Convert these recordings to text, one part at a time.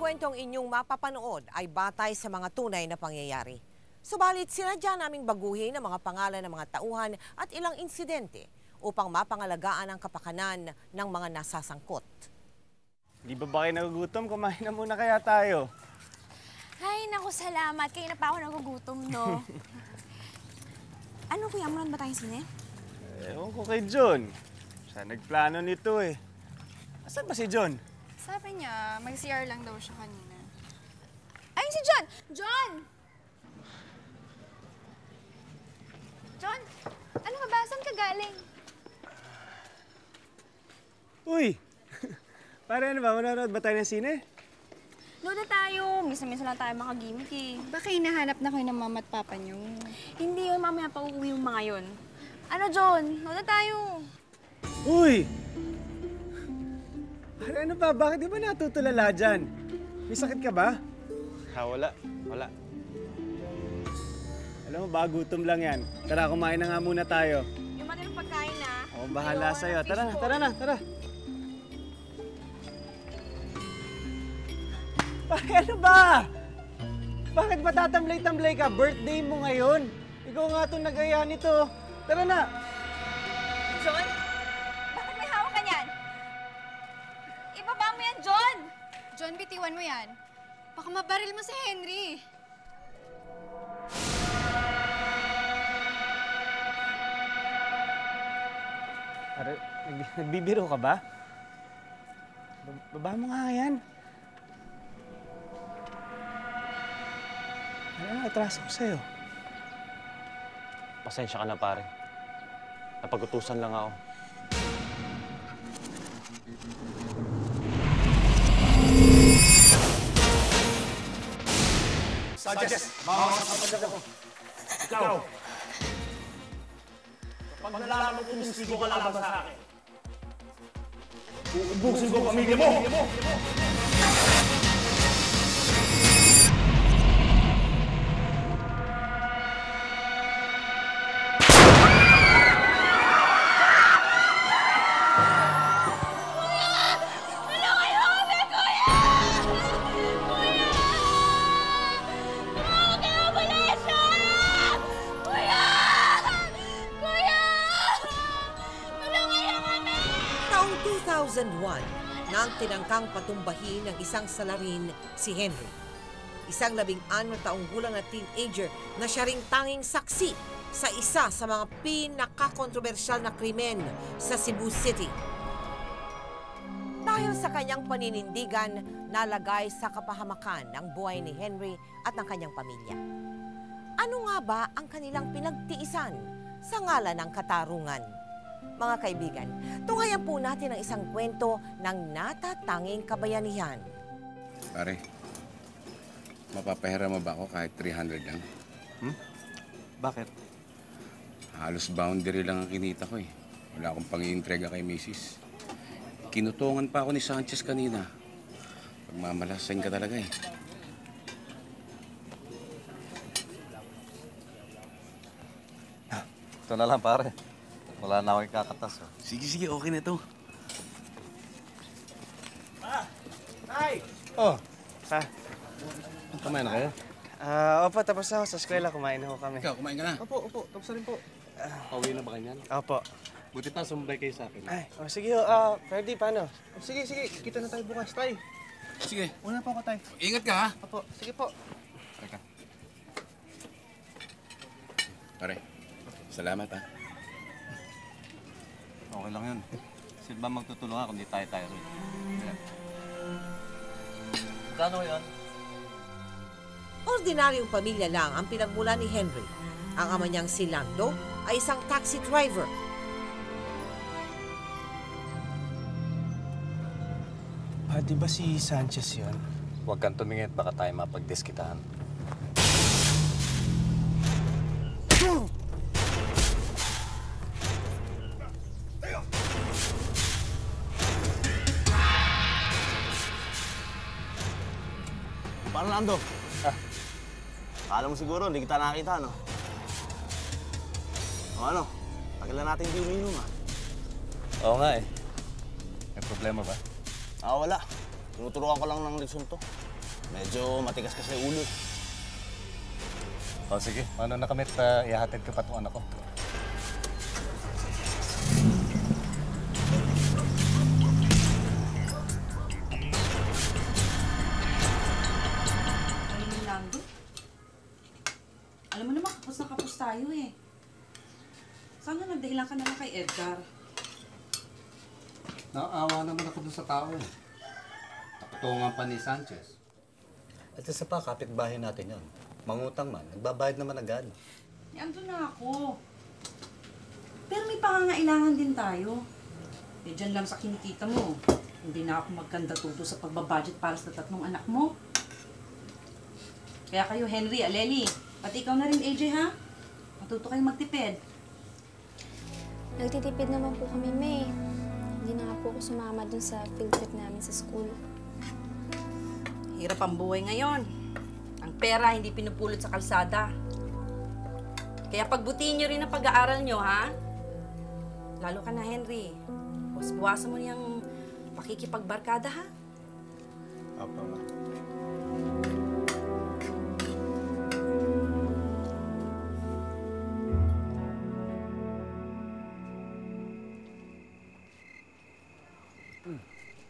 kwentong inyong mapapanood ay batay sa mga tunay na pangyayari. Subalit sinadya naming baguhin ang mga pangalan ng mga tauhan at ilang insidente upang mapangalagaan ang kapakanan ng mga nasasangkot. Di ba kayo nagugutom? Kumain na muna kaya tayo. Ay, naku, salamat. Kaya na pa ako nagugutom, no? Ano, kuya, mulan ba tayong sine? Ewan ko kay John. Siya nagplano nito eh. Asan ba si John? Sabi niya, mag-CR lang daw siya kanina. Ayun si John! John! John, ano ka ba? Saan ka galing? Uy! Para ano ba? Manonood ba tayo ng sine? Load na tayo. Minsan-minsan lang tayo makagimik eh. Baka hinahanap na kayo ng mama at papa niyo. Hindi yun, mamaya pa uuwi yung mga yun. Ano, John? Load na tayo. Uy! Para ano ba? Bakit di ba natutulala dyan? May sakit ka ba? Wala. Wala. Alam mo ba, gutom lang yan. Tara, kumain na nga muna tayo. Yung matinong pagkain na. Ako bahala sa'yo. Tara na, tara na, tara. Ano ba? Bakit ba tatamblay-tamblay ka? Birthday mo ngayon. Ikaw nga itong nag-aya nito. Tara na. John? Bakit may hawak ka niyan? Ibaba mo yan, John! John, bitiwan mo yan. Baka mabaril mo si Henry. Pare, nagbibiro ka ba? Baba mo nga yan. Ano, atraso ko sa'yo. Pasensya ka na, pare. Napag-utusan lang ako. Sanchez, makakapagod ako. Ikaw! Kapag nalaman mo kumisigo ka laban sa akin, uubusin ko ang pamilya mo! 2001 nang tinangkang patumbahin ng isang salarin si Henry. Isang 16 taong gulang na teenager na siya ring tanging saksi sa isa sa mga pinakakontrobersyal na krimen sa Cebu City. Dahil sa kanyang paninindigan, nalagay sa kapahamakan ang buhay ni Henry at ng kanyang pamilya. Ano nga ba ang kanilang pinagtiisan sa ngalan ng katarungan? Mga kaibigan, tunghayan po natin ang isang kwento ng natatanging kabayanihan. Pare, mapapahiram mo ba ako kahit 300 lang? Bakit? Halos boundary lang ang kinita ko eh. Wala akong pang-iintrega kay Mrs. Kinutungan pa ako ni Sanchez kanina. Pagmamalasan ka talaga eh. Ito na lang, pare. Wala na akong kakatas. Oh. Sige, okay na to. Tay! Oh, Kumain na kayo? Opo, tapos na ako sa eskwela. Kumain na ho kami. Ikaw, kumain ka na? opo. Tapos na rin po. Pauwi na ba kanyan? Opo. Buti pa, sumbay kayo sa akin. Ay, sige ho. Ferdy, paano? Sige. Kita na tayo bukas, tay. Sige. Una po ako, tay. Ingat ka ha? Opo. Sige po. Teka. Pare, salamat ha. Okay lang yun. Sino ba magtutulungan kung di tayo rin? Yeah. Gano yan? Ordinaryong pamilya lang ang pinagmula ni Henry. Ang ama niyang si Lando ay isang taxi driver. Di ba si Sanchez yun? Huwag kang tumingin, baka tayo mapagdiskitahan. Paano, Lando? Akala mo siguro, hindi kita nakita, no? O ano? Tagal na natin di uminom, ah. Oo nga eh. May problema ba? Wala. Tinuturuan ko lang ng lesson to. Medyo matigas kasi ulo. O sige, paano na kami ihahatid ko pa itong anak ko? Alam Lando? Alam mo naman, kapos na kapos tayo eh. Sana nagdahilan ka na lang kay Edgar. Naawa naman ako dun sa tao eh. Nakutungan pa ni Sanchez. At isa pa, kapitbahay natin yan. Mangutang man, nagbabayad naman agad. Eh, andun na ako. Pero may pangangailangan din tayo. Eh, dyan lang sa kinikita mo. Hindi na ako magkanda tuto sa pagbabudget para sa 3 anak mo. Kaya kayo, Henry, Aleli, pati ikaw na rin, AJ, ha? Matuto kayong magtipid. Nagtitipid naman po kami, May. Hindi na nga po ako sumama dun sa field trip namin sa school. Hirap ang buhay ngayon. Ang pera hindi pinupulot sa kalsada. Kaya pagbutihin nyo rin ang pag-aaral nyo, ha? Lalo ka na, Henry. Buwasan mo niyang pakikipagbarkada, ha? Opo, ma.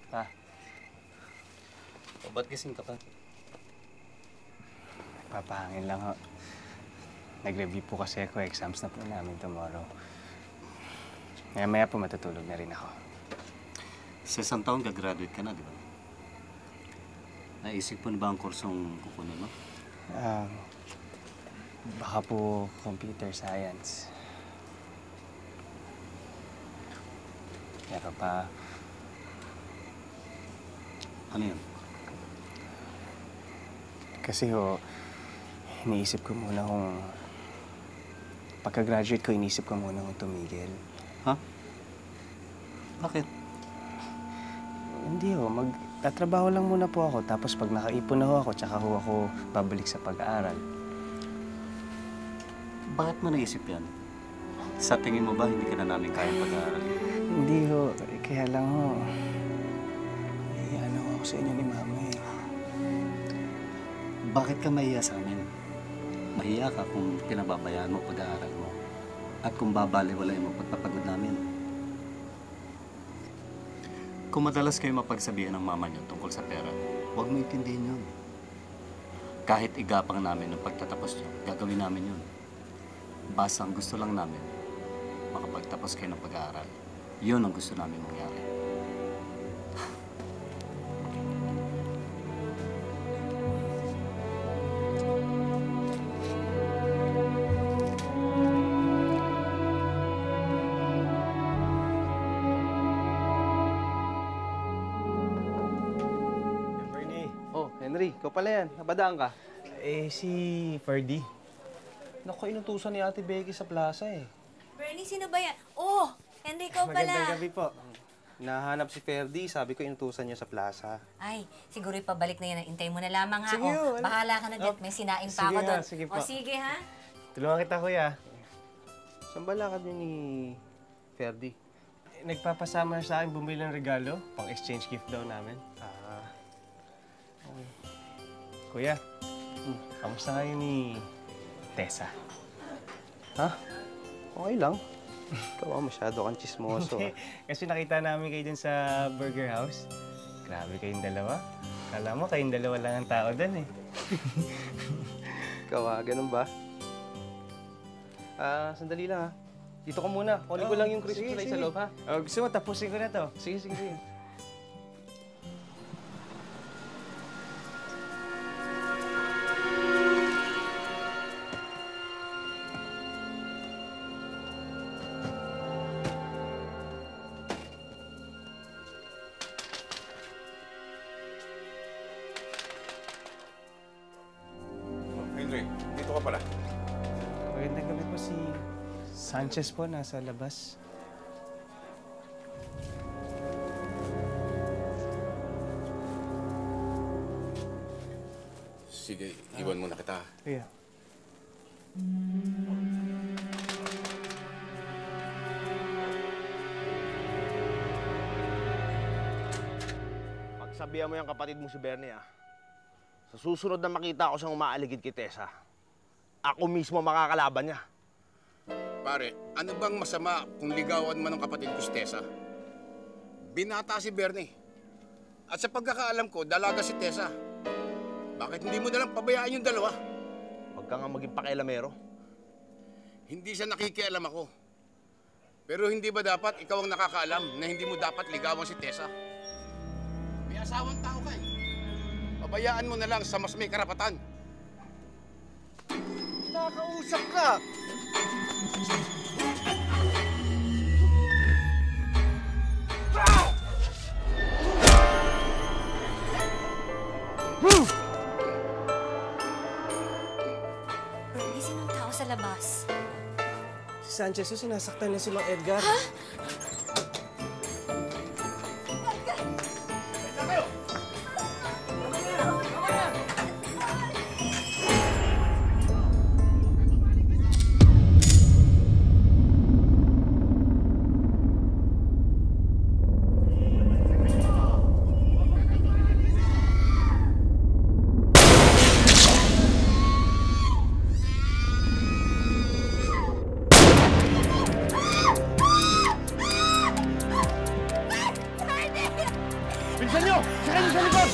Pa. O, ba't gising ka pa? Papahangin lang ho. Nag-review po kasi ako. Exams na po namin tomorrow. Maya-maya po matutulog na rin ako. Sa isang taon, gagraduate ka na, di ba? Naisip mo na ba ang kursong kukunin mo? Baka po computer science. Pero pa, Ano yun? kasi ho, iniisip ko muna kung... Pagka-graduate ko, inisip ko muna kung tumigil. Ha? Bakit? Hindi ho, magtatrabaho lang muna po ako. Tapos pag nakaipon na ho ako, tsaka ho ako babalik sa pag-aaral. Bakit mo naisip yan? Sa tingin mo ba hindi ka na namin kayang pag-aaral? Hindi ho, kaya lang ho. Ano ako sa inyo ni Mama eh. Bakit ka mahiya sa amin? Mahiya ka kung pinababayaan mo pag-aaral mo at kung babaliwalay mo pagpapagod namin. Kung madalas kayo mapagsabihan ng mama niyo tungkol sa pera, huwag mo intindihin yun. Kahit igapang namin ng pagtatapos niyo, gagawin namin yun. Basta ang gusto lang namin, makapagtapos kayo ng pag-aaral. Yun ang gusto namin mangyari. Oh, Henry, ikaw pala yan. Nabadaan ka? Eh, si Ferdy. Naku, inutusan ni Ate Becky sa plaza eh. Bernie, sino ba yan? Oh, Henry, ikaw pala. Magandang gabi po. Nahanap si Ferdy, sabi ko inutusan niya sa plaza. Ay, siguro ipabalik na yan. Hintay mo na lamang ha. Sige, O, wala. bahala ka na dyan. May sinaing pa ako Sige doon. nga, sige O, po. sige ha. Tulungan kita, kuya. Saan ba lakad niyo ni Ferdy? Nagpapasama sa akin bumili ng regalo. Pang-exchange gift daw namin. Okay. Kuya, kamusta kayo ni Tessa? Ha? Okay lang. Ikaw masyado kang chismoso. Kasi nakita namin kayo dun sa Burger House. Grabe kayong dalawa. Kala mo kayong dalawa lang ang tao dun eh. Ikaw ganun ba? Sandali lang ha. Dito ka muna. Kunin ko lang yung Christmas light sa loob ha. Gusto mo, tapusin ko na to. Sige, sige, sige. Henry, dito ka pala. Magandang gabi po si Sanchez po, nasa labas. Sige, iwan muna kita. Kuya. Pagsabihan mo yung kapatid mo si Bernie, ah. Sa susunod na makita ko siyang umaaligid kay Tessa, ako mismo makakalaban niya. Pare, ano bang masama kung ligawan man ng kapatid ko si Tessa? Binata si Bernie. At sa pagkakaalam ko, dalaga si Tessa. Bakit hindi mo nalang pabayaan yung dalawa? Huwag ka nga maging pakialamero. Hindi siya nakikialam ako. Pero hindi ba dapat ikaw ang nakakaalam na hindi mo dapat ligawan si Tessa? May asawang tao ka eh. Pabayaan mo na lang sa mas may karapatan. Nakausap ka! Bernie, sinong tao sa labas? Si Sanchez, sinasaktan na si Mang Edgar. Ha? Bilisan nyo! Sakay nyo sa likod!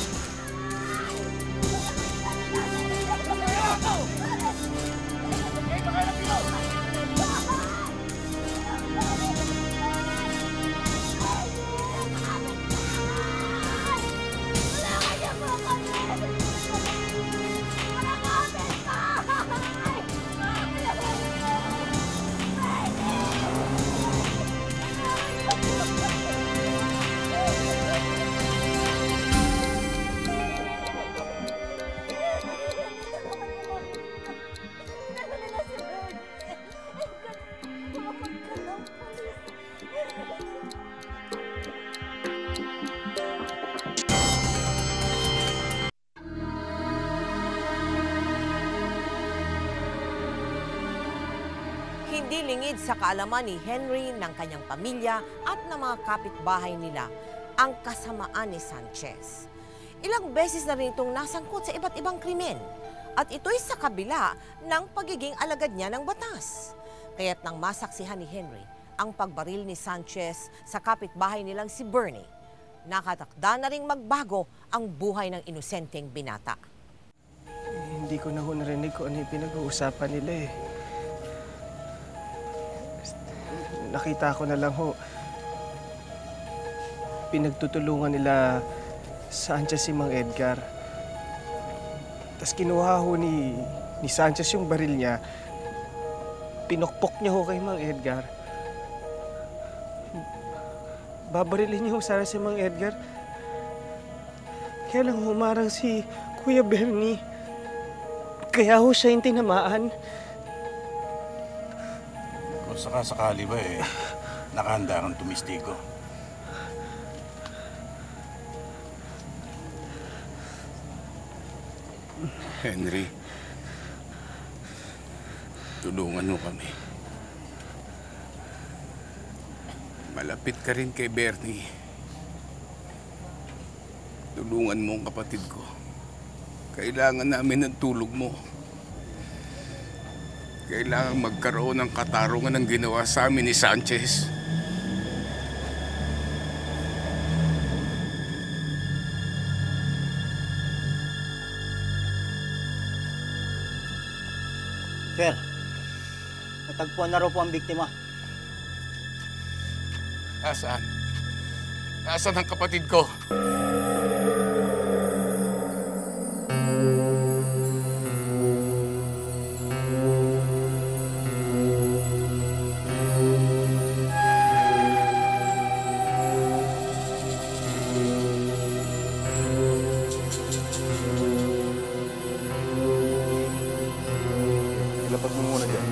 Hindi lingid sa kaalaman ni Henry ng kanyang pamilya at ng mga kapitbahay nila ang kasamaan ni Sanchez. Ilang beses na rin itong nasangkot sa iba't ibang krimen at ito'y sa kabila ng pagiging alagad niya ng batas. Kaya't nang masaksihan ni Henry ang pagbaril ni Sanchez sa kapitbahay nilang si Bernie, nakatakda na ring magbago ang buhay ng inosenteng binata. Hindi ko na ho narinig kung ano yung pinag-uusapan nila eh. Nakita ko na lang ho, pinagtutulungan nila Sanchez si Mang Edgar. Tapos kinuha ho ni Sanchez yung baril niya, pinokpok niya ho kay Mang Edgar. Babarilin niyo ho sana si Mang Edgar. Kaya lang humarang si Kuya Bernie. Kaya ho siya yung tinamaan. Kung sakasakali ba nakahanda kang tumistigo. Henry, tulungan mo kami. Malapit ka rin kay Bernie. Tulungan mo ang kapatid ko. Kailangan namin ng tulog mo. Kailangan magkaroon ng katarungan ng ginawa sa amin ni Sanchez. Sir, natagpuan na raw po ang biktima. Nasaan? Nasaan ang kapatid ko? Lapag mo muna dyan.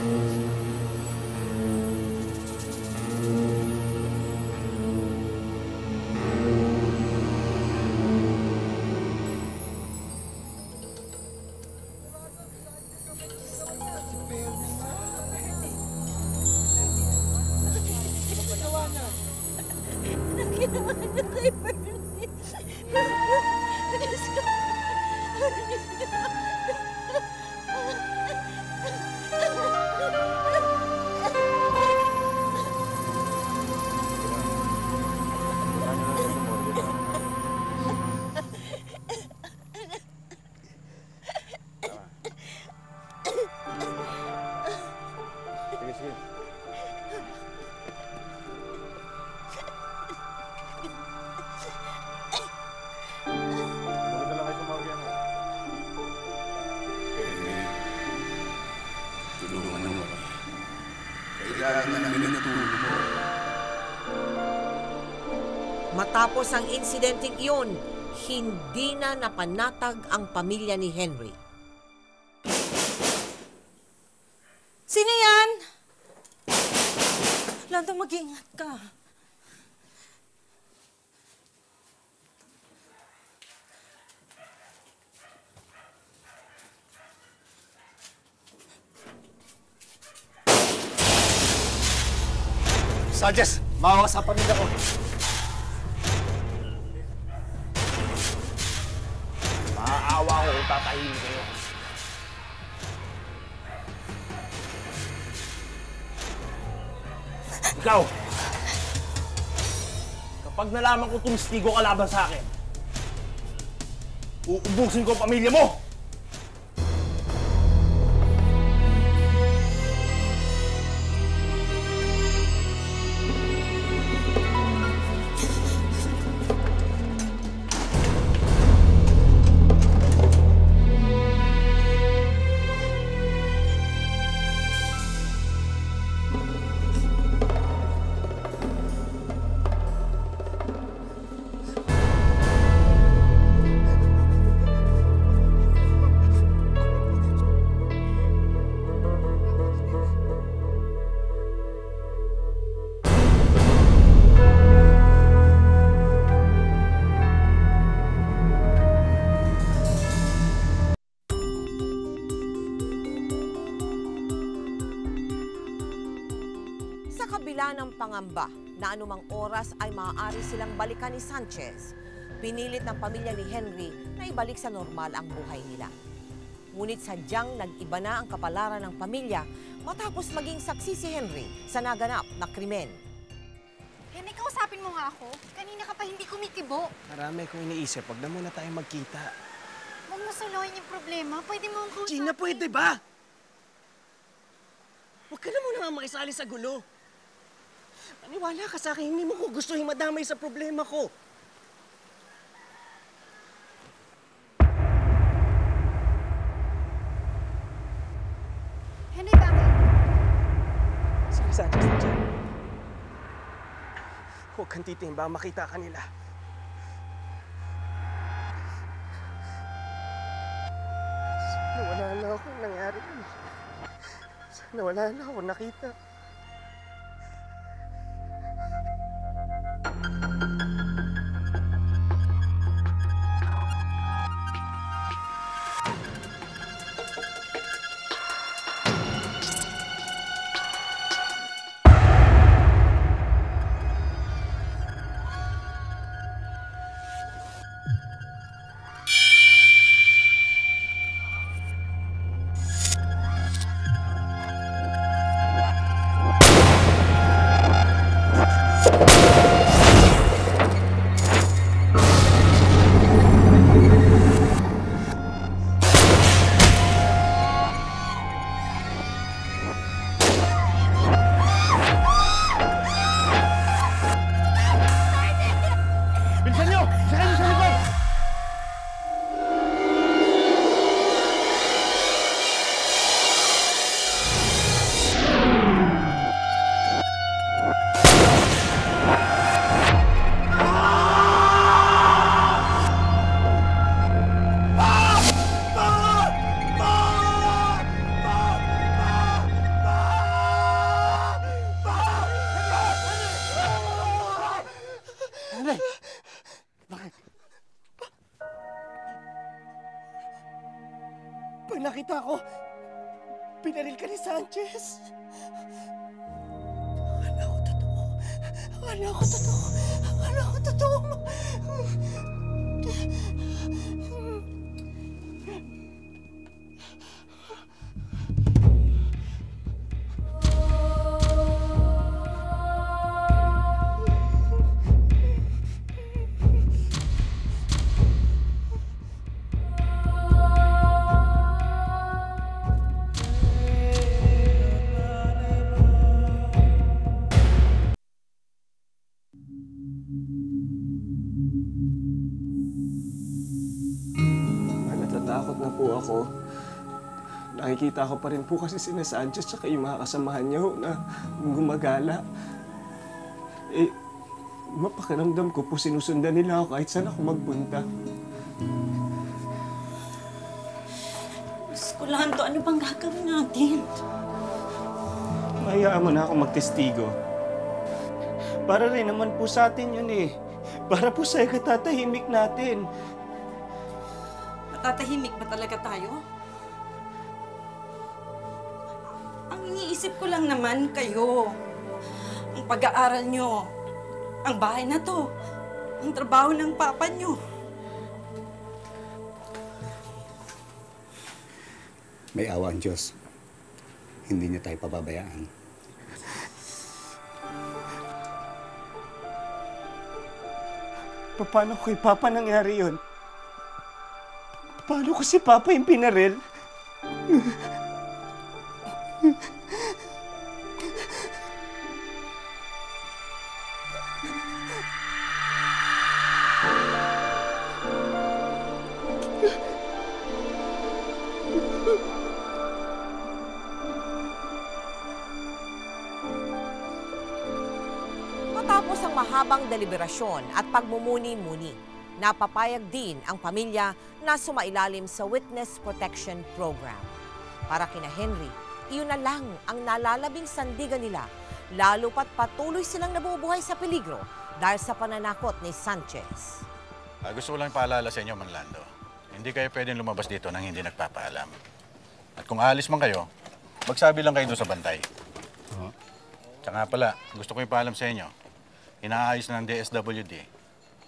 Matapos ang insidenteng iyon, hindi na napanatag ang pamilya ni Henry. Sino yan? Lando, mag-iingat ka. Sanchez, maawa sa pamilya ko. Maaawa ko kung tatahimik kayo. Ikaw! Kapag nalaman ko tumistigo ka laban sa akin, uubusin ko ang pamilya mo! Sa kabila ng pangamba na anumang oras ay maaari silang balikan ni Sanchez, pinilit ng pamilya ni Henry na ibalik sa normal ang buhay nila. Ngunit sadyang nag-iba na ang kapalaran ng pamilya matapos maging saksi si Henry sa naganap na krimen. Henry, kausapin mo nga ako. Kanina ka pa hindi kumikibo. Marami kong iniisip, wag na muna tayo magkita. Huwag mo suluhin yung problema. Pwede mo akong kausapin. Gina, pwede ba? Huwag ka na muna makisali sa gulo. Maniwala ka sa akin, hindi mo ko gustuhin madamay sa problema ko. Henry, bakit? Sige, Sanchez, nandiyan. Huwag kang titimba, makita ka nila. Sana wala na ako nangyari. Sana wala na ako nakita. Pag nakita ko, pinaril ka ni Sanchez. Akala ko totoo. Akala ko totoo. Akala ko totoo. Natatakot na po ako. Nakikita ko pa rin po kasi sina Sanchez tsaka yung mga kasamahan niya na gumagala. Eh, Mapakiramdam ko po sinusundan nila ako kahit saan ako magpunta. Escolando, ano bang gagawin natin? Hayaan mo na ako magtestigo. Para rin naman po sa atin yun eh. Para po sa katatahimik natin. Matatahimik ba talaga tayo? Ang iniisip ko lang naman kayo. Ang pag-aaral nyo. Ang bahay na to. Ang trabaho ng papa nyo. May awa ang Diyos. Hindi niya tayo pababayaan. Paano kay Papa nangyari yun? Paano ko si Papa yung pinaril? Matapos ang mahabang deliberasyon at pagmumuni-muni, napapayag din ang pamilya na sumailalim sa Witness Protection Program. Para kina Henry, iyon na lang ang nalalabing sandigan nila, lalo pat patuloy silang nabubuhay sa peligro dahil sa pananakot ni Sanchez. Gusto ko lang paalala sa inyo, Manlando. Hindi kayo pwedeng lumabas dito nang hindi nagpapaalam. At kung aalis man kayo, magsabi lang kayo doon sa bantay. Tsaka pala, gusto ko ipaalam sa inyo, inaayos na ng DSWD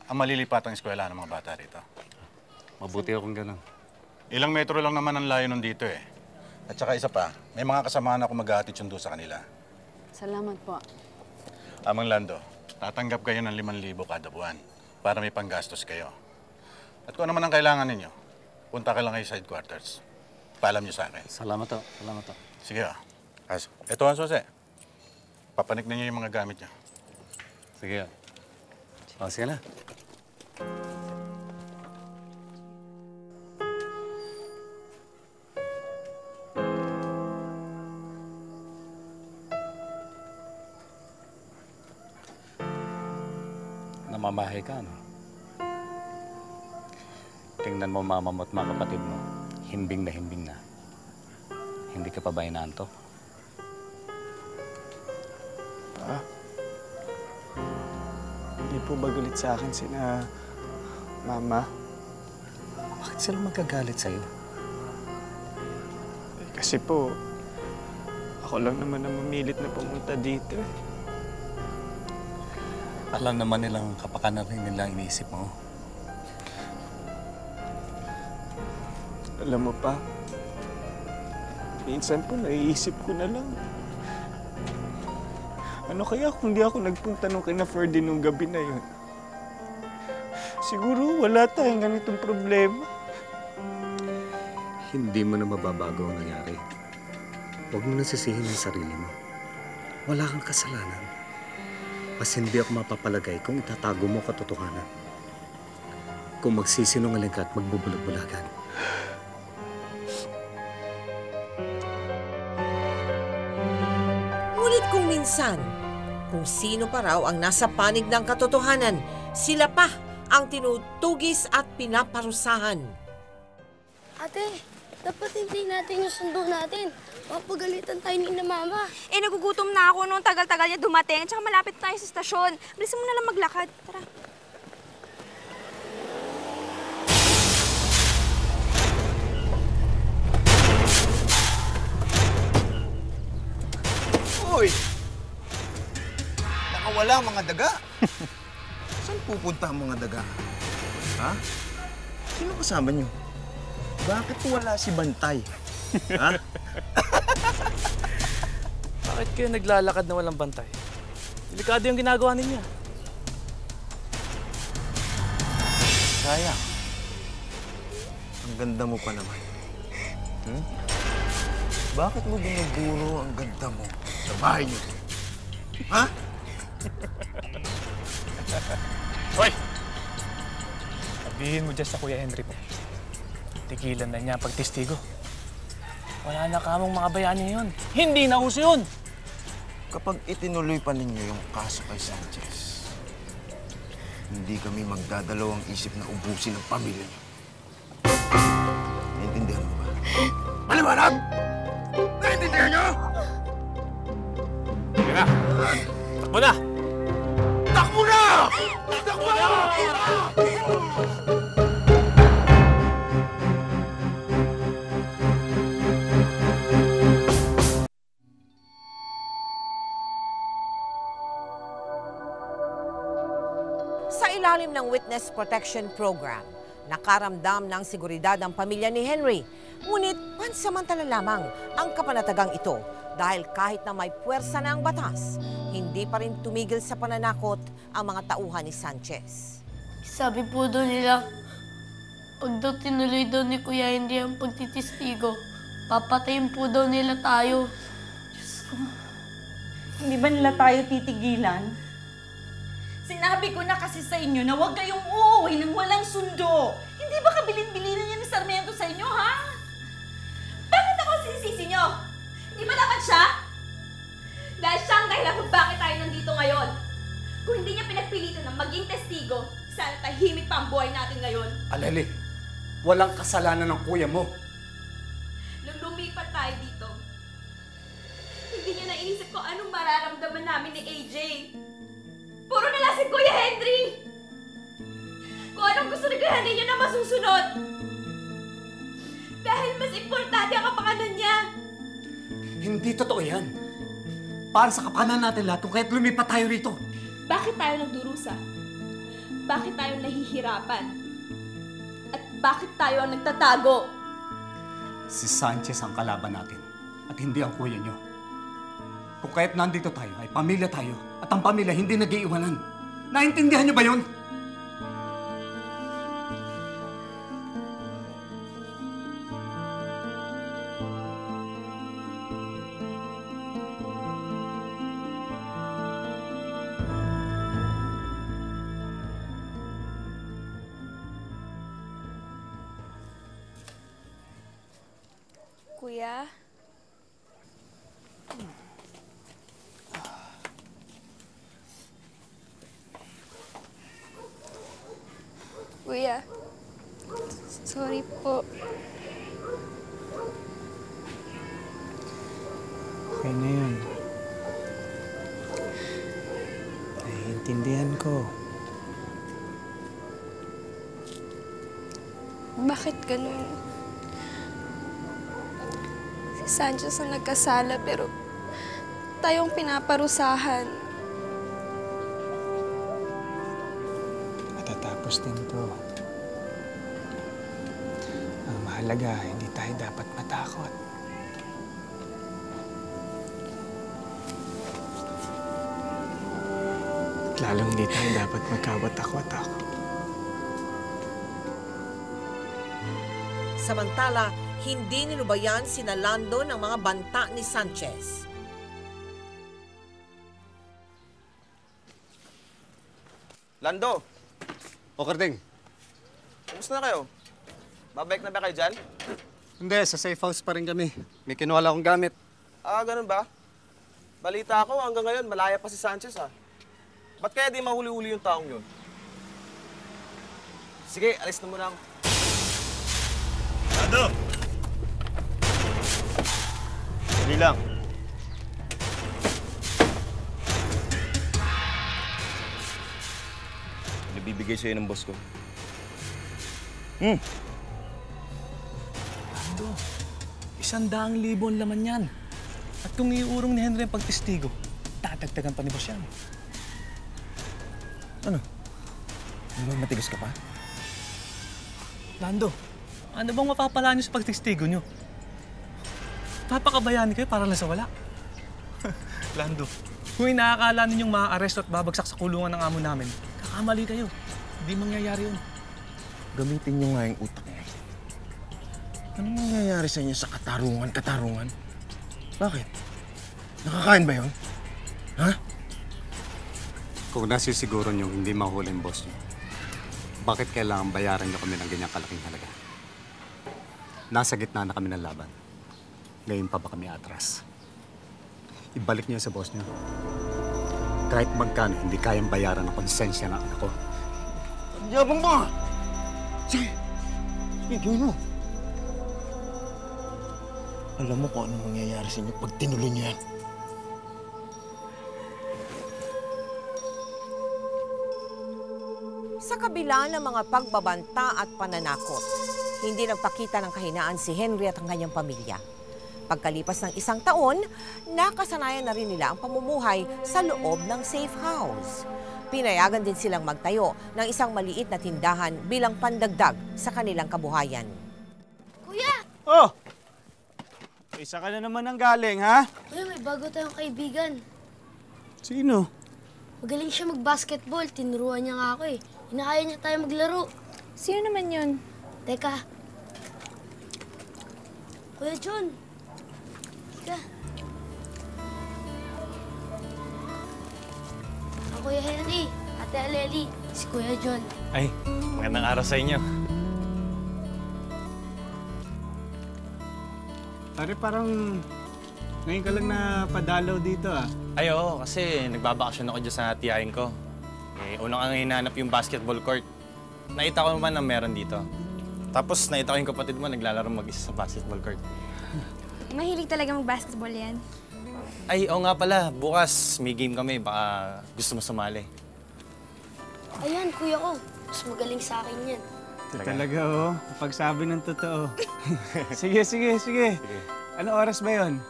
ang malilipatang eskwela ng mga bata rito. Mabuti akong ganun. Ilang metro lang naman ang layo nun dito eh. At saka isa pa, may mga kasamaan ako mag-ahatid sundo sa kanila. Salamat po. Amang Lando, tatanggap kayo ng 5,000 kada buwan para may panggastos kayo. At kung ano man ang kailangan ninyo, punta ka lang kayo sa headquarters. Paalam niyo sa akin. Salamat to. Salamat to. Sige ah. Ito ang susi. Papanik na niyo yung mga gamit niyo. Sige. Sige na. Namamahay ka, no? Tingnan mo mama mo at mga kapatid mo. Himbing na. Hindi ka pa ba inaantok? Pa? Hindi po ba galit sa akin sina Mama? Bakit sila magkagalit sa'yo? Kasi po, ako lang naman ang mamilit na pumunta dito. Alam naman nilang kapakanan rin nila iniisip mo. Alam mo pa, minsan po naiisip ko na lang. Ano kaya kung di ako nagpunta nung kina Ferdy nung gabi na yun? Siguro wala tayong ganitong problema. Hindi mo na mababago ang nangyari. Huwag mo nasisihin ang sarili mo. Wala kang kasalanan. Mas hindi ako mapapalagay kung itatago mo katotohanan. Kung magsisinungaling ka at magbubulag-bulagan. Ngunit kung minsan, kung sino pa raw ang nasa panig ng katotohanan, sila pa ang tinutugis at pinaparusahan. Ate, dapat hindi natin yung sundo natin. Mapagalitan tayo ni na Mama. Nagugutom na ako noon. Tagal-tagal niya dumating. Tsaka malapit tayo sa stasyon. Bilisan mo na lang maglakad. Tara. Hoy! Nakawala ang mga daga. Saan pupunta ang mga daga? Ha? Sino kasama niyo? Bakit wala si Bantay? Ha? Bakit kayo naglalakad na walang bantay? Delikado yung ginagawa ninyo. Sayang. Ang ganda mo pa naman. Bakit mo binuburo ang ganda mo sa bahay niyo? Ha? Hoy! Sabihin mo dyan sa Kuya Henry po. Tigilan na niya ang pagtestigo. Wala na kamong mga bayani yun. Hindi na uso yun! Kapag itinuloy pa ninyo yung kaso kay Sanchez, hindi kami magdadalawang isip na ubusin ang pamilya niyo. Naintindihan mo ba? Maliwanag! Naintindihan niyo? Teka! Takbo na! Takbo na! Takbo na! Sa ilalim ng Witness Protection Program, nakaramdam ng seguridad ang pamilya ni Henry. Ngunit pansamantala lamang ang kapanatagang ito dahil kahit na may puwersa na ang batas, hindi pa rin tumigil sa pananakot ang mga tauhan ni Sanchez. Sabi po daw nila, pag daw tinuloy daw ni Kuya Henry ang pagtitistigo, papatayin po daw nila tayo. Diyos ko, hindi ba nila tayo titigilan? Sinabi ko na kasi sa inyo na huwag kayong uuwi nang walang sundo. Hindi ba kabilin-bilinan yan ni Sarmiento sa inyo, ha? Bakit ako sinisisi nyo? Hindi ba dapat siya? Dahil siya ang dahilan kung bakit tayo nandito ngayon. Kung hindi niya pinagpilitan na maging testigo, sana tahimik pa ang buhay natin ngayon. Aleli, walang kasalanan ng kuya mo. Nung lumipat tayo dito, hindi niya naisip ko anong mararamdaman namin ni AJ. Puro na lang si Kuya Henry! Kung anong gusto ni Kuya Henry, yun na masusunod! Dahil mas importante ang kapakanan niya! Hindi totoo yan. Para sa kapakanan natin lahat, kung kaya't lumipat tayo rito. Bakit tayo nagdurusa? Bakit tayo nahihirapan? At bakit tayo ang nagtatago? Si Sanchez ang kalaban natin at hindi ang kuya niyo. Kung kaya't nandito tayo, ay pamilya tayo. At ang pamilya hindi nag-iiwanan. Naintindihan niyo ba yun? Kuya? Kuya, sorry po. Okay na yun. Naiintindihan ko. Bakit ganun? Si Sanchez ang nagkasala pero tayong pinaparusahan. Matatapos din to. Ang mahalaga, hindi tayo dapat matakot. At lalong hindi tayo dapat magkawatak-watak. Samantala, hindi nilubayan sina Lando ng mga banta ni Sanchez. Lando! O, Karding. Kumusta na kayo? Babalik na ba kayo dyan? Hindi, sa safe house pa rin kami. May kinuha lang akong gamit. Ah, ganun ba? Balita ko, hanggang ngayon, malaya pa si Sanchez, ha? Ba't kaya di mahuli-huli yung taong yun? Sige, alis na muna ako. Lando! Dali lang. Nabibigay sa'yo ng boss ko. Lando, 100,000 ang laman yan. At kung iurong ni Henry ang pagtestigo, tatagtagan pa ni boss yan. Ano? Ano ba, matigas ka pa? Lando, ano bang mapapala niyo sa pagtestigo niyo? Papakabayani kayo para lang sa wala. Lando, kung inaakala ninyong maa-aresto at babagsak sa kulungan ng amo namin, kakamali kayo. Hindi mangyayari yun. Gamitin niyo nga yung utak niyo. Anong nangyayari sa inyo sa katarungan? Bakit? Nakakain ba yun? Ha? Kung nasisiguro niyo hindi mahuli ang boss niyo, bakit kailangan bayaran niyo kami ng ganyang kalaking halaga? Nasa gitna na kami ng laban. Ngayon pa ba kami atras? Ibalik niyo sa boss niyo. Kahit magkano hindi kayang bayaran ng konsensya ng anak ko. Yabang mo! Sige! Sige, gawin mo! Alam mo kung ano mangyayari sa inyo pag tinuloy niyo yan. Sa kabila ng mga pagbabanta at pananakot, hindi nagpakita ng kahinaan si Henry at ang kanyang pamilya. Pagkalipas ng 1 taon, nakasanayan na rin nila ang pamumuhay sa loob ng safe house. Pinayagan din silang magtayo ng isang maliit na tindahan bilang pandagdag sa kanilang kabuhayan. Kuya! Oh! Isa ka na naman ang galing, ha? Kuya, may bago tayong kaibigan. Sino? Magaling siya mag-basketball. Tinuruan niya nga ako eh. Inakaya niya tayo maglaro. Sino naman yun? Teka. Kuya John. Teka. Ang Kuya Henry, Ate Aleli, si Kuya John. Ay, magandang araw sa inyo. Pare, parang ngayon ka lang napadalaw dito, ah. Ay, oo, kasi nagbabakasyon ako dyan sa tiyahin ko. Eh, una kang hinanap yung basketball court. Nakita ko naman na meron dito. Tapos nakita ko yung kapatid mo naglalaro mag-isa sa basketball court. Mahilig talaga mag-basketball yan. Ay, oo nga pala. Bukas may game kami. Baka gusto mo sumali. Ayan, kuya ko. Mas magaling sa akin yan. Talaga, oh. Pagsabi ng totoo. Sige. Ano oras ba yon?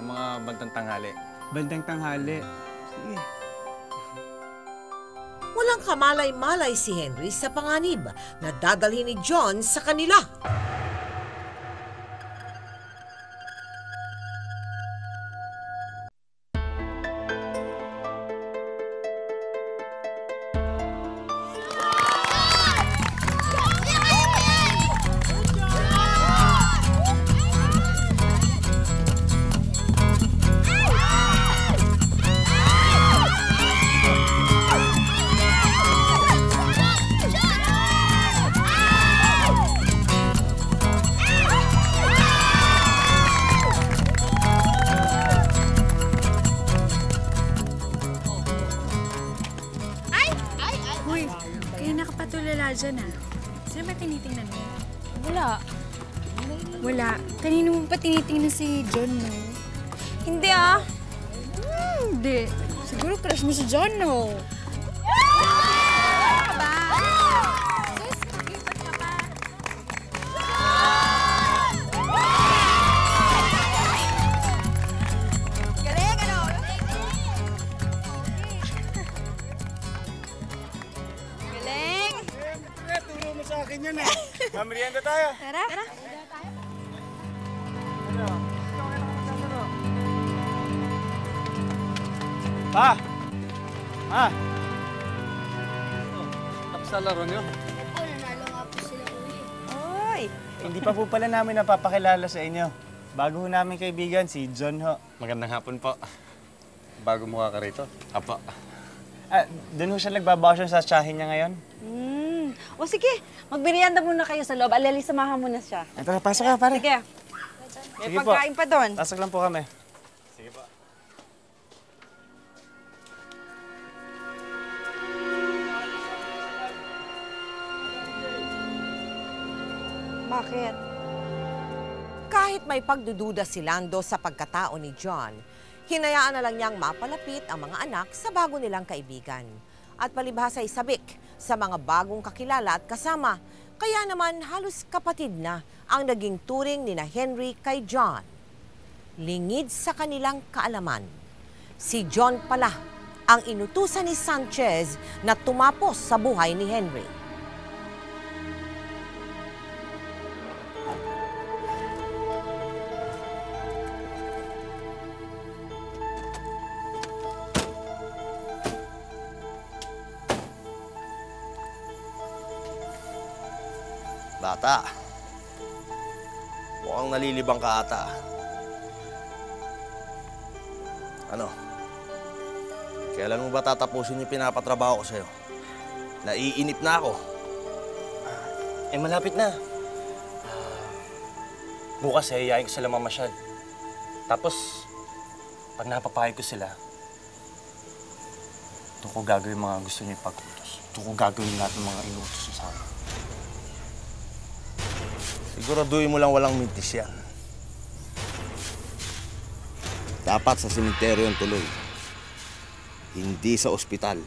Mga bandang tanghali. Bandang tanghali. Sige. Walang kamalay-malay si Henry sa panganib na dadalhin ni John sa kanila. Dyan ah. Sino ba tinitingnan mo? Wala. Wala. Kanino mo pa tinitingnan si John, no? Hindi ah. Hindi. Siguro crush mo si John, no? Ano ba? Sis, mag-ipat ka pa. Galing, ano? Sa akin yun eh. Mamrienda tayo. Tara. Pa! Tapos sa laro nyo? Po, nanalo nga po sila uwi. Oy! Hindi pa po pala namin napapakilala sa inyo. Bago ho namin kaibigan, si John ho. Magandang hapon po. Bago mukha ka rito? Apo. Doon ho siya nagbabakasyon sa tsahin niya ngayon. O sige, magmerienda muna kayo sa loob. Aleli, samahan mo na siya. Tara, pasok ka, pare. Sige. May Sige pagkain po. pa doon. Pasok lang po kami. Sige po. Bakit? Kahit may pagdududa si Lando sa pagkatao ni John, hinayaan na lang niyang mapalapit ang mga anak sa bago nilang kaibigan. At palibhasa ay sabik sa mga bagong kakilala at kasama. Kaya naman halos kapatid na ang naging turing ni na Henry kay John. Lingid sa kanilang kaalaman. Si John pala ang inutusan ni Sanchez na tumapos sa buhay ni Henry. Bata, mukhang nalilibang ka ata. Ano? Kailan mo ba tatapusin yung pinapatrabaho ko sa'yo? Naiinip na ako. Malapit na. Bukas yayain ko sila mamasyal. Tapos, pag napapahid ko sila, Doon ko gagawin mga gusto niyo ipag-utos. Doon ko gagawin lahat ng mga inuutos niyo sa akin. Siguraduhin mo lang walang mintis yan. Dapat sa sementeryo ang tuloy. Hindi sa ospital.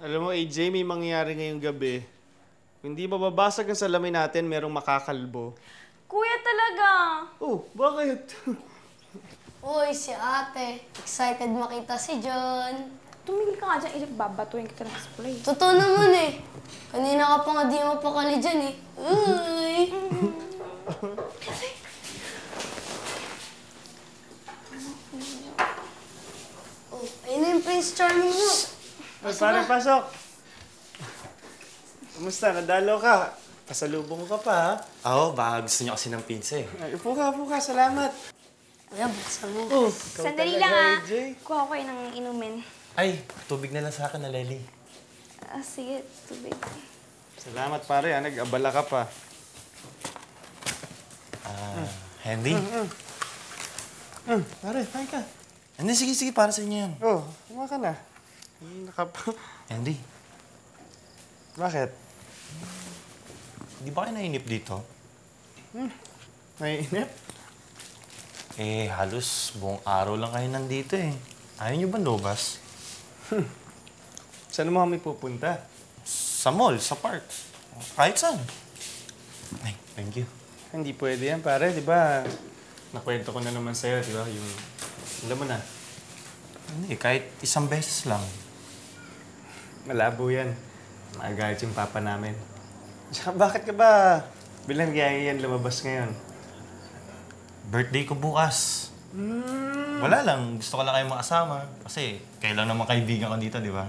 Alam mo, AJ, may mangyayari ngayong gabi. Kung hindi mababasag ang salamin natin, merong makakalbo. Kuya talaga! Oh, bakit? Uy, si ate. Excited makita si John. Tumigil ka nga dyan, Isip, babatuhin kita ng display. Totoo naman eh. Kanina ka pa nga di mapakali dyan eh. Uy! Oh, ayun na yung Prince Charming mo. Ay, pare, pasok. Kumusta? Nadalo ka. Pasalubong ka pa, ha? Oo, baka gusto niyo kasi ng pizza eh. Ay, upo ka. Salamat. Kuya, buksan mo. Oh, Sandali lang ah. Kuha ko kayo ng inumin. Ay, tubig na lang sa akin na Lely. Sige, tubig. Salamat, pare. Nag-abala ka pa. Henry? Pare, kain ka. Hindi, sige, para sa inyo yan. Oh, kuma ka na. Henry? Bakit? Di ba kayo nainip dito? Naiinip? Eh, halos buong araw lang kayo nandito eh. Ayaw niyo ba lobas? Saan mo kami pupunta? Sa mall, sa park. Kahit saan. Ay, thank you. Hindi pwede yan, pare. Di ba? Nakwento ko na naman sa'yo, di ba? Yung, alam mo na. Hindi, kahit isang beses lang. Malabo yan. Magagalit yung papa namin. Tsaka bakit ka ba bilang yan lumabas ngayon? Birthday ko bukas. Wala lang. Gusto ko lang kayong makasama. Kasi kayo lang naman kaibigan ko dito, di ba?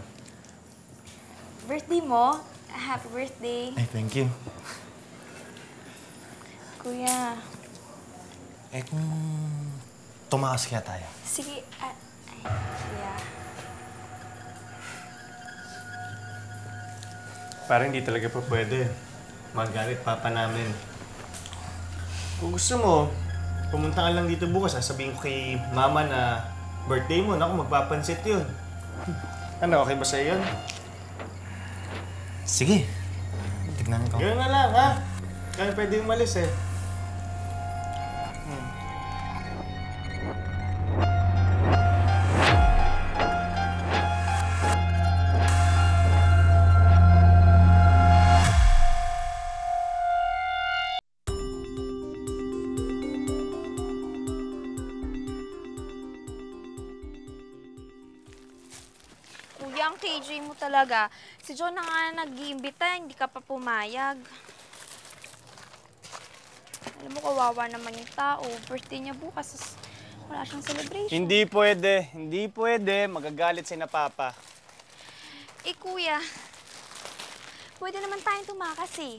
Birthday mo? Happy birthday. Ay, thank you. Kuya. Eh, kung tumakas kaya tayo. Sige. Kuya. Parang hindi talaga pa pwede. Magalit papa namin. Kung gusto mo, pumunta ka lang dito bukas. Sasabihin ko kay mama na birthday mo. Naku, magpapansit yun. Ano, okay ba sa'yo yun? Sige. Tignan ko. Gano'n na lang, ha? Kaya pwede umalis eh. Kuya, ang KJ mo talaga. Si John na nga nag-iimbita, hindi ka pa pumayag. Alam mo, kawawa naman yung tao. Birthday niya bukas, wala siyang celebration. Hindi pwede. Hindi pwede. Magagalit si na papa. Eh, kuya, pwede naman tayong tumakas eh.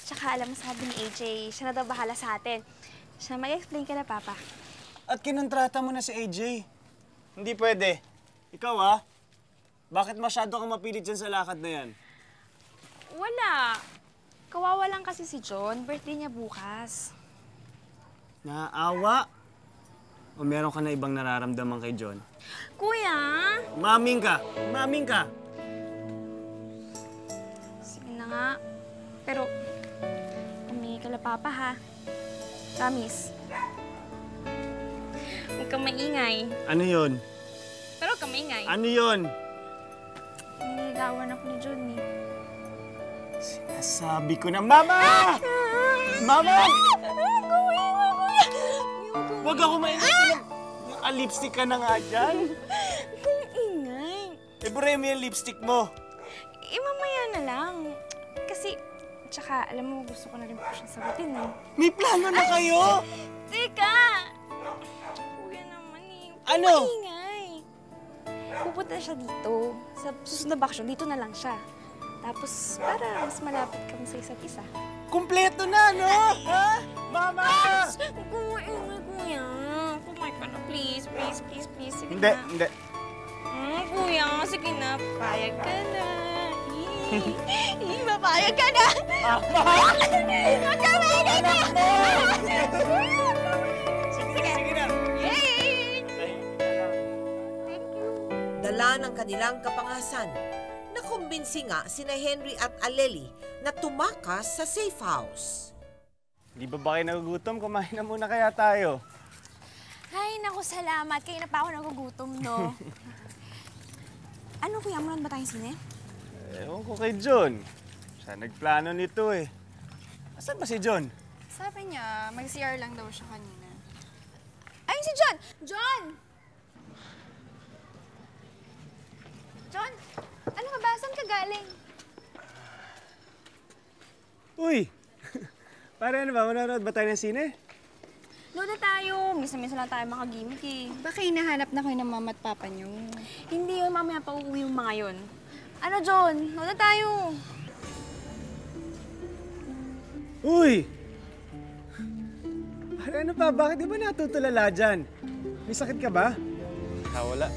Tsaka alam mo, sabi ni AJ, siya na daw bahala sa atin. Siya mag-explain ka na, papa. At kinontrata mo na si AJ. Hindi pwede. Ikaw, ha? Bakit masyado kang mapilit dyan sa lakad na yan? Wala. Kawawa lang kasi si John. Birthday niya bukas. Naaawa? O meron ka na ibang nararamdaman kay John? Kuya! Maming ka! Maming ka! Sige na nga. Pero, humingi ka na, papa, ha? Promise. Huwag kang maingay. Ano yun? Pero huwag kang maingay. Ano yun? Niligawan ako ni John, eh. Sinasabi ko na, Mama! Mama! Huwag ako maingay. Naka-lipstick ka na nga dyan. Kung ingay. Eh, buray mo yung lipstick mo. Eh, mamaya na lang. Kasi, tsaka, alam mo, gusto ko na rin po siyang sagutin, eh. May plano na kayo? Teka! Ano? Maingay. Pupunta siya dito. Sa susunod na bakasyon, dito na lang siya. Tapos, para mas malapit kami sa isa't isa. Kumpleto na, no? Ha? Mama! Kuya. Kumain ka na, please. Sige Hindi, na. hindi. Kuya, sige na. Papayag ka na. Papayag ka na. Magkamayan ka na. Sige na. Dala ng kanilang kapangasan, nakumbinsi nga sina Henry at Aleli na tumakas sa safe house. Di ba kayo nagugutom? Kumain na muna kaya tayo. Ay, naku, salamat. Kaya na pa ako nagugutom, no? Ano, kuya, mulan ba tayong sine? Ewan ko kay John. Siya nagplano nito eh. Asan ba si John? Sabi niya, mag-CR lang daw siya kanina. Ayun si John! John! John, ano ka ba? Saan ka galing? Uy! Para ano ba? Manonood ba tayo ng sine? Load na tayo. Misa-misa lang tayo makagimik eh. Baka hinahanap na kayo ng mama at papa niyo. Hindi yun, mamaya pa uuwi yung mga yun. Ano, John? Load na tayo. Uy! Para ano ba? Bakit di ba natutulala dyan? May sakit ka ba? Wala.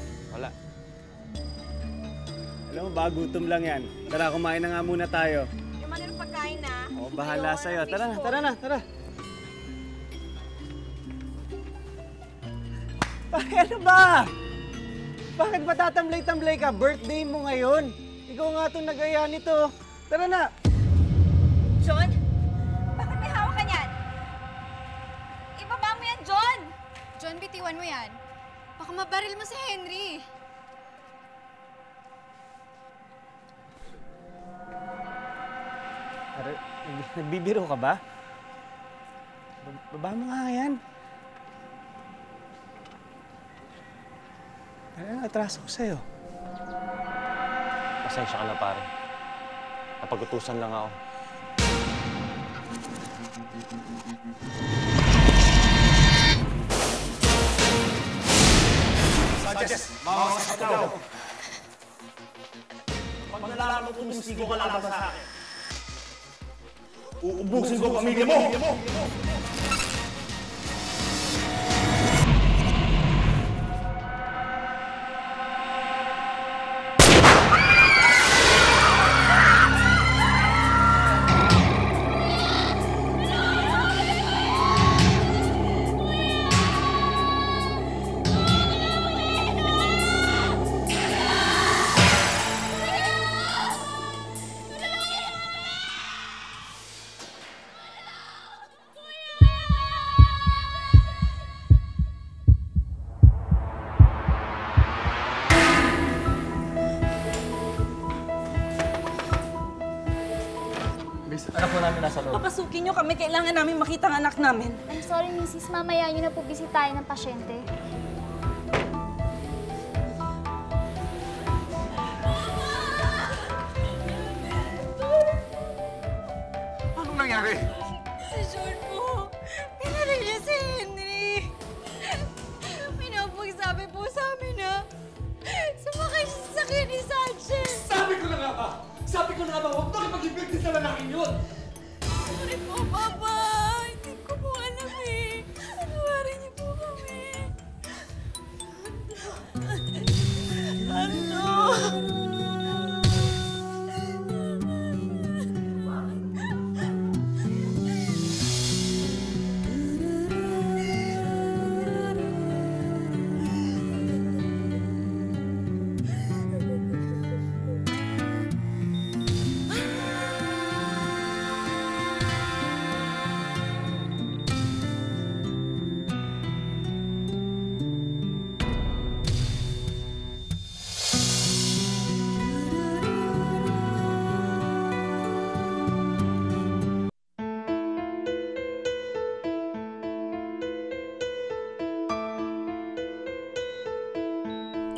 Alam mo ba, gutom lang yan. Tara, kumain na nga muna tayo. Yung mga pagkain na. Oo, bahala sa'yo. Tara na. Ano ba? Bakit ba tatamlay-tamlay ka? Birthday mo ngayon. Ikaw nga itong nag-aya nito. Tara na. John? Bakit may hawak ka niyan? Ibaba mo yan, John! John, bitiwan mo yan. Baka mabaril mo si Henry. Nagbibiro ka ba? Baba mo nga yan. Atraso ko sa'yo. Pasensya ka na, pare. Napag-utusan lang ako. Sanchez, mawawas ka daw. Pag nalaman mo tumistigo ka laban sa akin, uubusin ko ang pamilya mo! Anak po namin nasa loob. Papasukin niyo kami. Kailangan namin makita ang anak namin. I'm sorry, Mrs. Mamaya niyo na po bisitahin ng pasyente. Anong nangyari? Si John po. Pinaril niya si Henry. Pinapagsabi po sa amin na sumakay siya sa sakyan ni Sanchez. Sabi ko na nga ba, huwag nakipag-ibigti sa lalaking yun! Sorry po, Papa. Hindi ko po alam eh. Patawarin niyo po kami. Ano?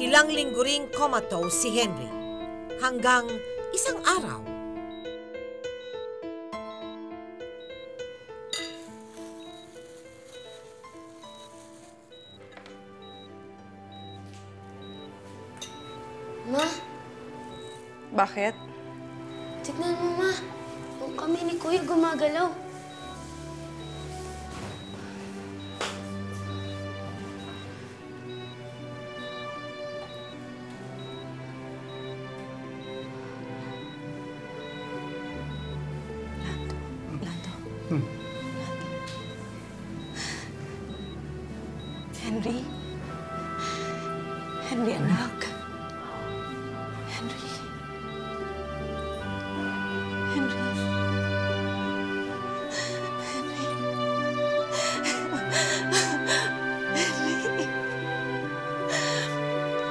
Ilang linggo ring comatose si Henry hanggang isang araw. Ma, Bakit? tignan mo, Ma. Yung kami ni Kuya gumagalaw. Henry? Henry, anak. Henry. Henry. Henry.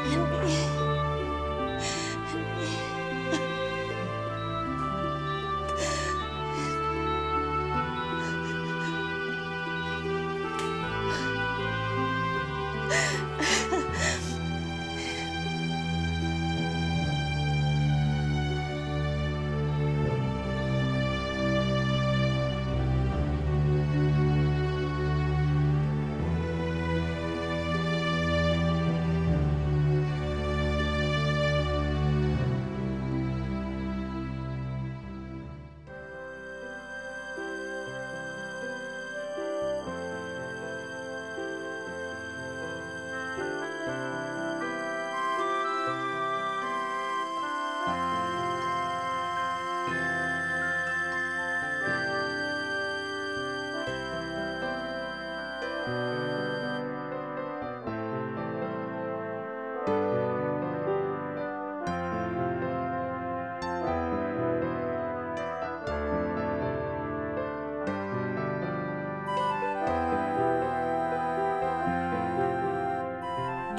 Henry. Henry.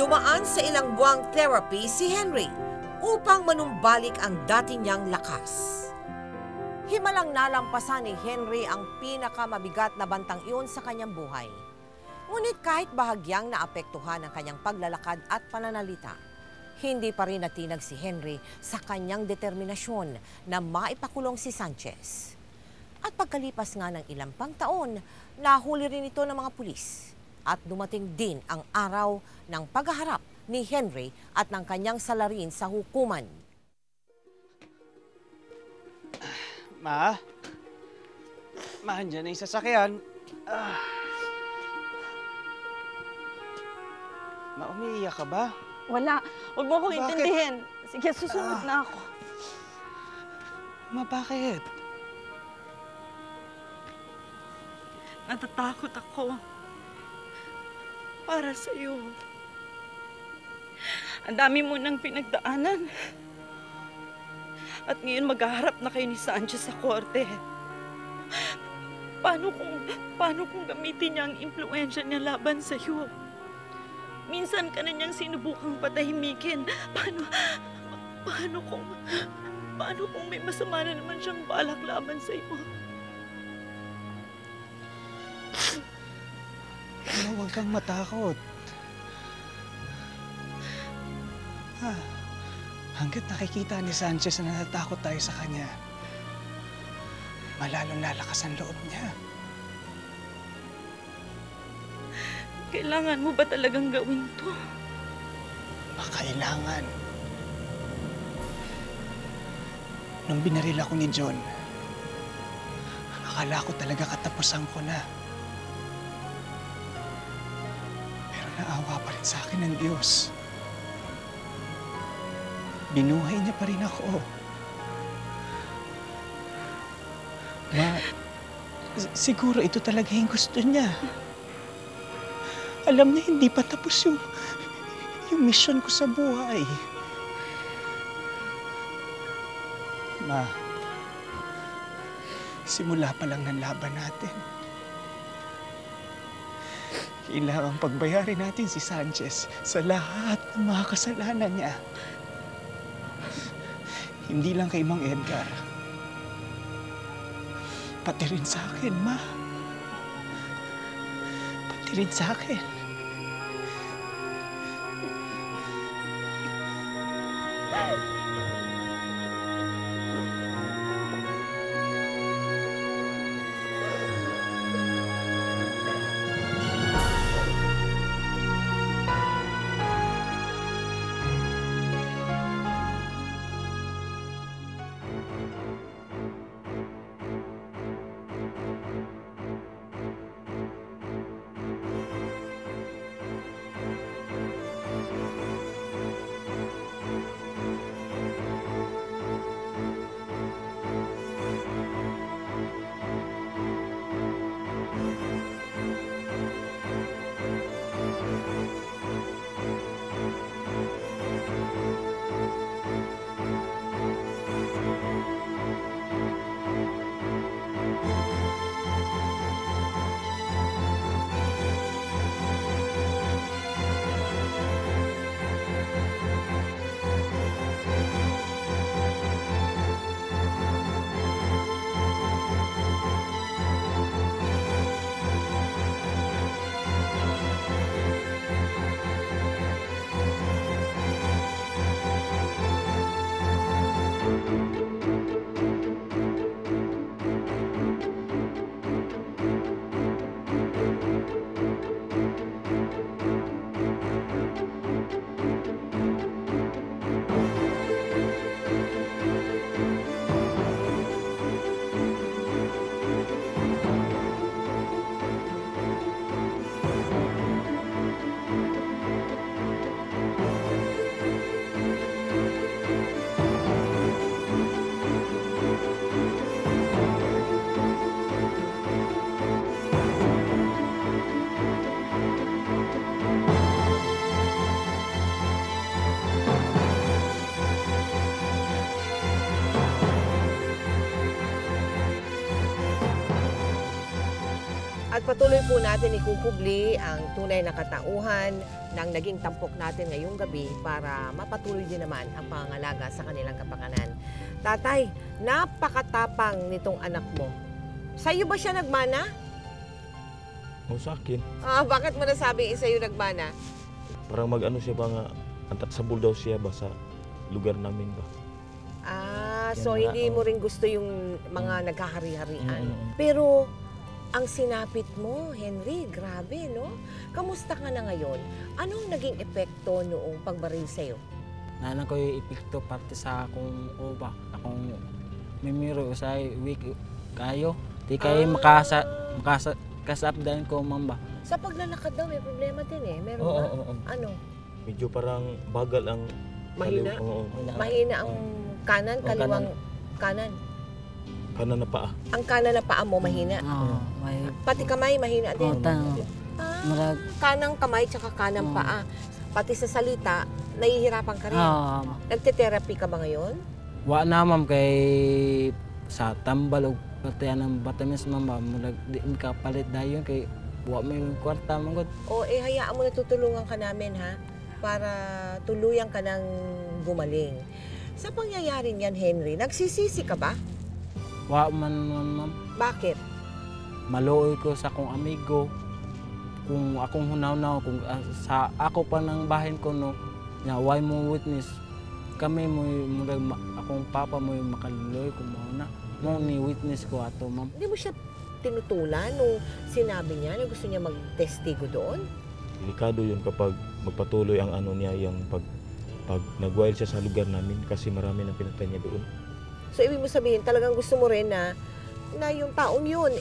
Dumaan sa ilang buwang therapy si Henry upang manumbalik ang dati niyang lakas. Himalang nalampasan ni Henry ang pinakamabigat na bantang iyon sa kanyang buhay. Ngunit kahit bahagyang naapektuhan ang kanyang paglalakad at pananalita, hindi pa rin natinag si Henry sa kanyang determinasyon na maipakulong si Sanchez. At pagkalipas nga ng ilang pang taon, nahuli rin ito ng mga pulis. At dumating din ang araw ng paghaharap ni Henry at ng kanyang salarin sa hukuman. Ma? Ma, andyan na yung sasakyan. Ma, umiiyak ka ba? Wala. Huwag mo akong Bakit? intindihin. Sige, susunod na ako. Ma, bakit? Natatakot ako. Para sa'yo. Ang dami mo nang pinagdaanan. At ngayon maghaharap na kayo ni Sanchez sa korte. Paano kung gamitin niya ang impluensya niya laban sa'yo? Minsan ka na niyang sinubukang patahimikin. Paano kung may masama na naman siyang balak laban sa'yo? Huwag kang matakot. Hanggat nakikita ni Sanchez na natatakot tayo sa kanya, malalong lalakas ang loob niya. Kailangan mo ba talagang gawin to? Kailangan. Nung binaril ako ni John, akala ko talaga katapusan ko na. Pero naawa pa rin sa akin ng Diyos. Binuhay niya pa rin ako. Ma, siguro ito talaga yung gusto niya. Alam niya hindi pa tapos yung mission ko sa buhay. Ma, simula pa lang ng laban natin. Kailangang pagbayarin natin si Sanchez sa lahat ng mga kasalanan niya. Hindi lang kay Mang Edgar. Pati rin sa akin, Ma. Pati rin sa akin. Ipagpatuloy po natin ikukubli ang tunay na katauhan ng naging tampok natin ngayong gabi para mapatuloy din naman ang pangangalaga sa kanilang kapakanan. Tatay, napakatapang nitong anak mo. Sa'yo ba siya nagmana? O sa akin, Bakit mo nasabing sa'yo nagmana? parang mag-ano siya ba nga, antaksabol daw siya ba sa lugar namin ba? So Yan nga, hindi mo rin gusto yung mga nagkahari-harian. Pero ang sinapit mo, Henry, grabe, no? Kamusta ka na ngayon? Anong naging epekto noong pagbaril sa'yo? Nana ko yung epekto parte sa akong uba. Akong mimiro sa week kayo. Di kayo makasapdan ko, mamba. Sa paglalakad daw, may problema din eh. Meron Oo, ba? oo. Ano? Medyo parang bagal ang... Mahina? Oo. Mahina ang kanan, Oo, kaliwang kanan. Kanan na paa. Ang kanan na paa mo mahina. Pati kamay mahina din. Kanang kamay tsaka kanang paa. Pati sa salita, nahihirapan ka rin. Nagte-therapy ka ba ngayon? Wa na, ma'am, kay sa tambal o pati ng batamis, mamba, mulag di ka palit dayon kay wa may kwarta mangod. O hayaan mo na tutulungan ka namin ha para tuluyan ka nang gumaling. Sa pangyayaring yan, Henry, nagsisisi ka ba? Wa man, ma'am. Bakit? Maluoy ko sa akong amigo. Kung akong hunaw-naw, kung sa ako pa ng bahin ko, no, nya why mo witness, kami mo akong papa mo yung makaluloy kung mauna. Mo ni witness ko ato, ma'am. Hindi mo siya tinutulan nung sinabi niya na gusto niya mag-testigo doon? Delikado yun kapag magpatuloy ang ano niya, yung pag nag-wild siya sa lugar namin kasi marami nang pinatay niya doon. So, ibig mo sabihin, talagang gusto mo rin na yung taong yun,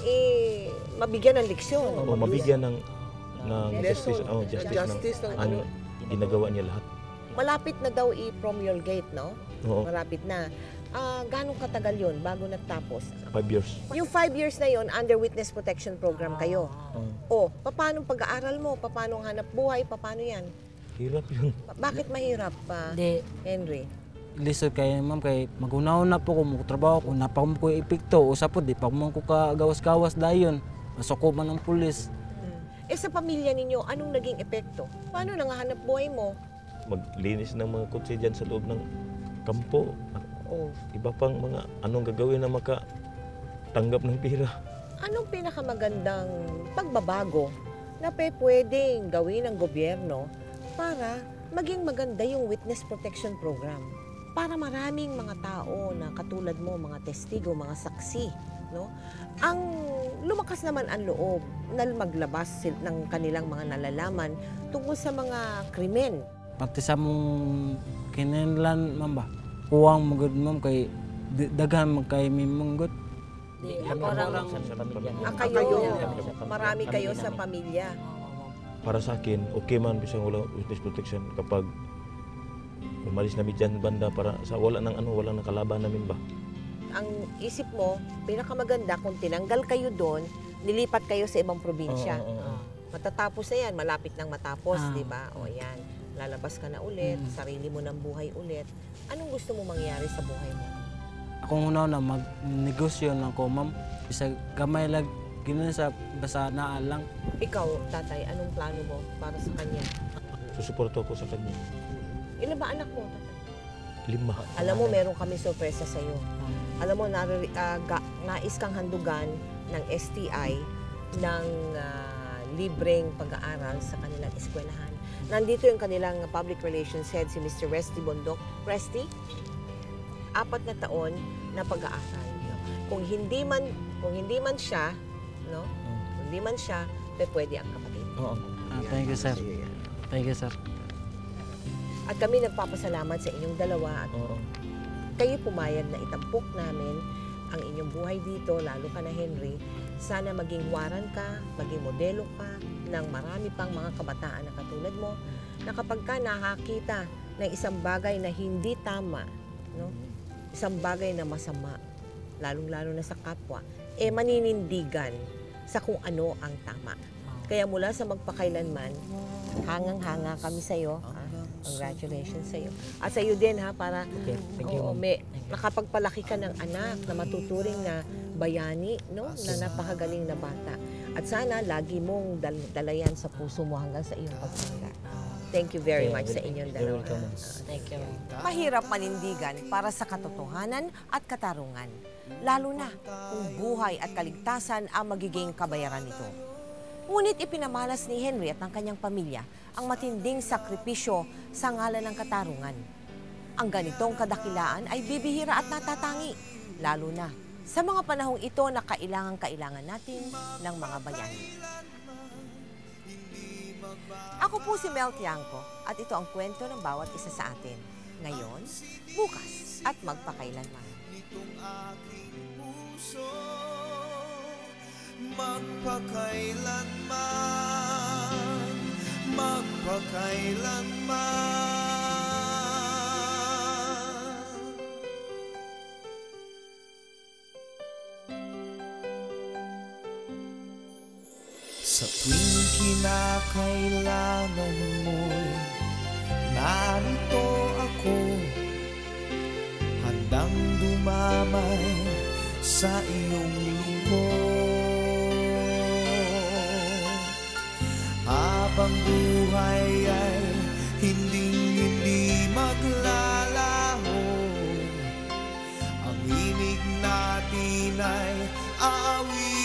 mabigyan ng leksyon. O mabigyan ng justice. Justice ng ano. Ginagawa niya lahat. Malapit na daw i-promulgate, no? Oo. Malapit na. Ganong katagal yun bago natapos? 5 years. Yung 5 years na yun, under Witness Protection Program kayo. Paano pag-aaral mo? Paano ang hanap buhay? Paano yan? Hirap yun. Bakit mahirap pa, Henry? Lisod kayo, ma'am, kay magunaw na po ko, magtrabaho ko, napakam ko epekto, usapod, di pa mo ko kagawas-gawas dayon. Masuko man ng pulis. Sa pamilya ninyo, anong naging epekto? Paano nangahanap buhay mo? Maglinis ng mga kutsi dyan sa loob ng kampo. Iba pang mga anong gagawin na makatanggap ng pira. Anong pinakamagandang pagbabago na pwedeng gawin ng gobyerno para maging maganda yung Witness Protection Program? Para maraming mga tao na katulad mo, mga testigo, mga saksi, no? Ang lumakas naman ang loob na maglabas ng kanilang mga nalalaman tungkol sa mga krimen. Pati sa mong kinenlan, ma'am ba? Kuwang magod, ma'am, kay daghan magkay mimanggot. Marami kayo sa pamilya. Para sa akin, okay man bisang wala witness protection kapag umalis na dyan banda para sa wala nang kalaban namin ba. Ang isip mo, pinakamaganda kung tinanggal kayo doon, nilipat kayo sa ibang probinsya. Matatapos na yan, malapit nang matapos, di ba? O yan, lalabas ka na ulit, sarili mo ng buhay ulit. Anong gusto mo mangyari sa buhay mo? Akong una na mag-negosyo na ko, ma'am. Isa gamay lang, gano'n sa basta naalang. Ikaw, tatay, anong plano mo para sa kanya? Susuporto ko sa kanya. Ilan ba anak mo, tatay? 5. Alam mo, meron kami sorpresa sa'yo. Alam mo, nais kang handugan ng STI ng libreng pag-aaral sa kanilang eskwelahan. Nandito yung kanilang public relations head, si Mr. Resty Bondok. Resty, 4 na taon na pag-aaral. Kung hindi man siya, no? Kung hindi man siya, pwede ang kapatid. Thank you, sir. Thank you, sir. At kami nagpapasalamat sa inyong dalawa at kayo pumayag na itampok namin ang inyong buhay dito, lalo ka na, Henry. Sana maging waran ka, maging modelo ka ng marami pang mga kabataan na katulad mo, na kapag ka nakakita ng isang bagay na hindi tama, no? Isang bagay na masama, lalong-lalo na sa kapwa, maninindigan sa kung ano ang tama. Kaya mula sa magpakailanman, hangang-hanga kami sa'yo. Congratulations sa'yo. At sa'yo din, ha, para nakapagpalaki ka ng anak na matuturing na bayani, no? Na napakagaling na bata. At sana lagi mong dalayan sa puso mo hanggang sa iyong pagtanda. Thank you very much sa inyong dalawa. Thank you. Mahirap manindigan para sa katotohanan at katarungan, lalo na kung buhay at kaligtasan ang magiging kabayaran nito. Ngunit ipinamalas ni Henry at ng kanyang pamilya ang matinding sakripisyo sa ngalan ng katarungan. Ang ganitong kadakilaan ay bibihira at natatangi, lalo na sa mga panahong ito na kailangan natin ng mga bayani. Ako po si Mel Tiangco at ito ang kwento ng bawat isa sa atin. Ngayon, bukas at magpakailanman. Magpakailanman, magpakailanman. Sa tuwing kinakailangan mo'y narito ako, handang dumamay sa iyong lingkod. Habang buhay ay hindi maglalaho, ang himig natin ay aawit.